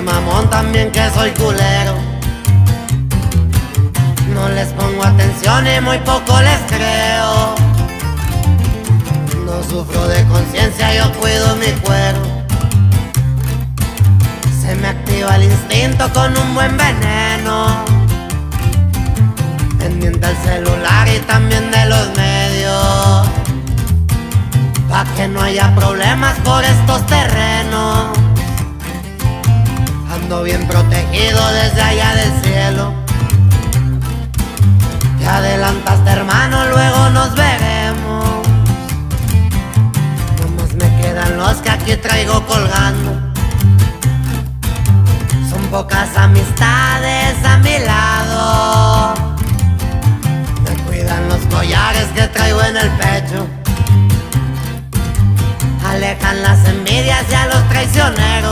mamón también que soy culero. No les pongo atención y muy poco les creo. No sufro de conciencia, yo cuido mi cuero. Se me activa el instinto con un buen veneno. Pendiente al celular y también de los medios, pa' que no haya problemas por estos terrenos. Ando bien protegido desde allá del cielo. Te adelantaste, hermano, luego nos veremos. Nomás me quedan los que aquí traigo colgando. Son pocas amistades a mi lado. Me cuidan los collares que traigo en el pecho. Alejan las envidias y a los traicioneros.